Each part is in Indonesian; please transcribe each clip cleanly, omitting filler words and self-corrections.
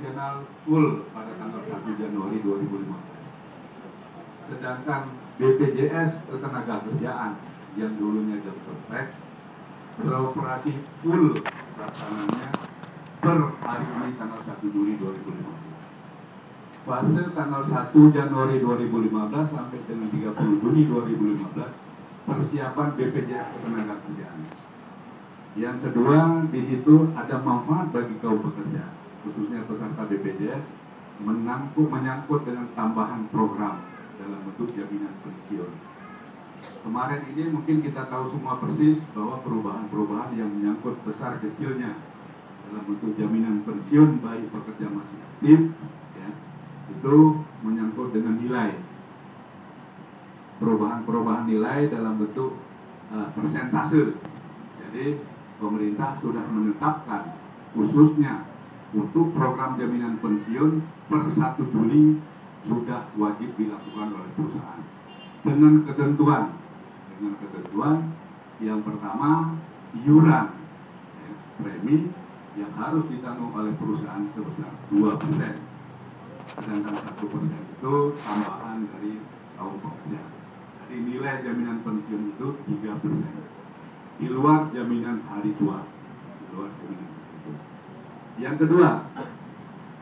operasional full pada tanggal 1 Januari 2015. Sedangkan BPJS Ketenagakerjaan yang dulunya job contract beroperasi full pelaksananya per hari ini tanggal 1 Juli 2015. Fase tanggal 1 Januari 2015 sampai dengan 30 Juni 2015 persiapan BPJS Ketenagakerjaan. Yang kedua, di situ ada manfaat bagi kaum pekerja, khususnya peserta BPJS, menyangkut dengan tambahan program dalam bentuk jaminan pensiun. Kemarin ini mungkin kita tahu semua persis bahwa perubahan-perubahan yang menyangkut besar kecilnya dalam bentuk jaminan pensiun bagi pekerja masih aktif, ya, itu menyangkut dengan nilai. Perubahan-perubahan nilai dalam bentuk persentase. Jadi pemerintah sudah menetapkan khususnya untuk program jaminan pensiun per 1 Juli sudah wajib dilakukan oleh perusahaan dengan ketentuan yang pertama, iuran premi yang harus ditanggung oleh perusahaan sebesar 2%, sedangkan 1% itu tambahan dari kaum pekerja. Jadi nilai jaminan pensiun itu 3%. Di luar jaminan hari tua. Yang kedua,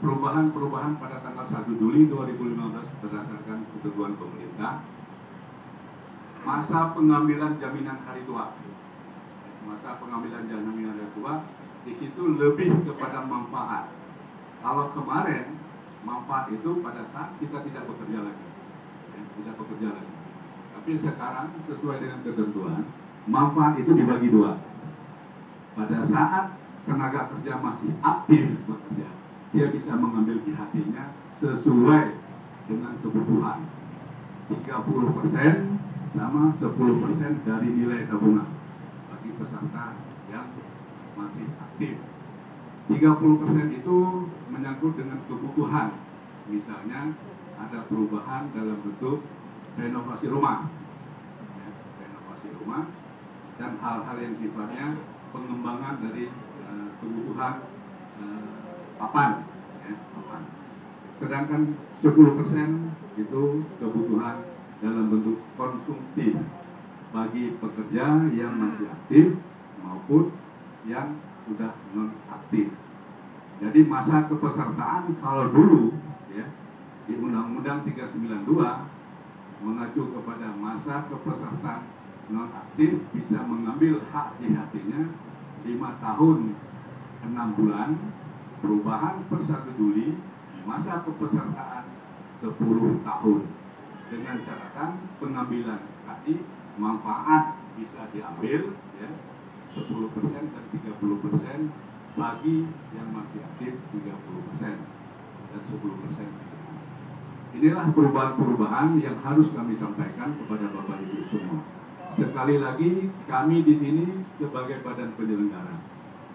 perubahan pada tanggal 1 Juli 2015 berdasarkan ketentuan pemerintah, masa pengambilan jaminan hari tua. Masa pengambilan jaminan hari tua di situ lebih kepada manfaat. Kalau kemarin manfaat itu pada saat kita tidak bekerja lagi, Tapi sekarang sesuai dengan ketentuan, manfaat itu dibagi dua. Pada saat tenaga kerja masih aktif bekerja, dia bisa mengambil di hatinya sesuai dengan kebutuhan. 30% sama 10% dari nilai tabungan bagi peserta yang masih aktif. 30% itu menyangkut dengan kebutuhan. Misalnya ada perubahan dalam bentuk renovasi rumah, dan hal-hal yang sifatnya pengembangan dari kebutuhan papan. Sedangkan 10% itu kebutuhan dalam bentuk konsumtif bagi pekerja yang masih aktif maupun yang sudah non-aktif. Jadi masa kepesertaan kalau dulu ya di Undang-Undang 392 mengacu kepada masa kepesertaan non-aktif bisa mengambil hak di hatinya 5 tahun 6 bulan, perubahan per 1 Juli, masa kepesertaan 10 tahun. Dengan catatan pengambilan tadi manfaat bisa diambil ya 10% dan 30% bagi yang masih aktif 30% dan 10%. Inilah perubahan-perubahan yang harus kami sampaikan kepada Bapak Ibu semua. Sekali lagi kami di sini sebagai badan penyelenggara.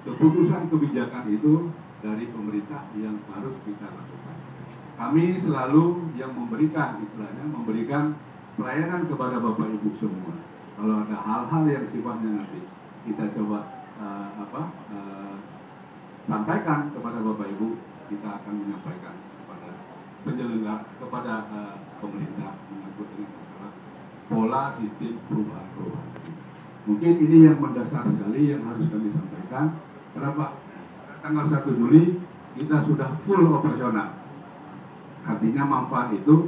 Keputusan kebijakan itu dari pemerintah yang harus kita lakukan. Kami selalu yang memberikan pelayanan kepada Bapak Ibu semua. Kalau ada hal-hal yang sifatnya nanti kita coba sampaikan kepada Bapak Ibu, kita akan menyampaikan kepada penyelenggara, kepada pemerintah menyangkut dengan masalah pola sistem perubahan. Mungkin ini yang mendasar sekali yang harus kami sampaikan. Kenapa? Tanggal 1 Juli kita sudah full operasional. Artinya manfaat itu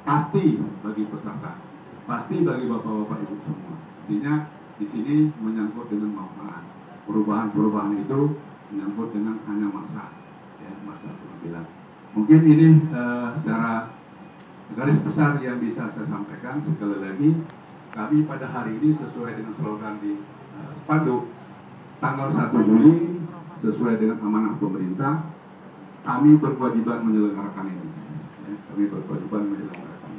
pasti bagi peserta, pasti bagi bapak-bapak ibu semua. Artinya di sini menyangkut dengan manfaat. Perubahan-perubahan itu menyangkut dengan hanya masa pengambilan. Mungkin ini secara garis besar yang bisa saya sampaikan. Sekali lagi, kami pada hari ini sesuai dengan slogan di spanduk tanggal 1 Juli sesuai dengan amanah pemerintah, kami berkewajiban menyelenggarakan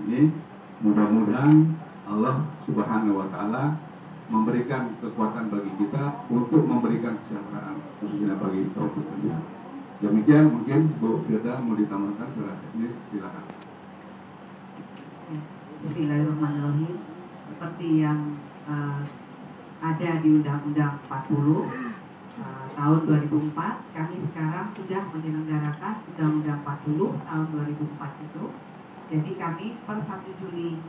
ini. Mudah-mudahan Allah Subhanahu wa Ta'ala memberikan kekuatan bagi kita untuk memberikan kesejahteraan khususnya bagi kaum pekerja. Demikian mungkin Bu Firda mau ditambahkan secara teknis, silakan. Bismillahirrahmanirrahim. Seperti yang ada di Undang-Undang 40 tahun 2004, kami sekarang sudah menyelenggarakan Undang-Undang 40 tahun 2004 itu. Jadi kami per 1 Juli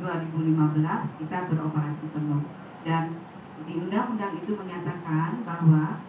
2015 kita beroperasi penuh. Dan di undang-undang itu menyatakan bahwa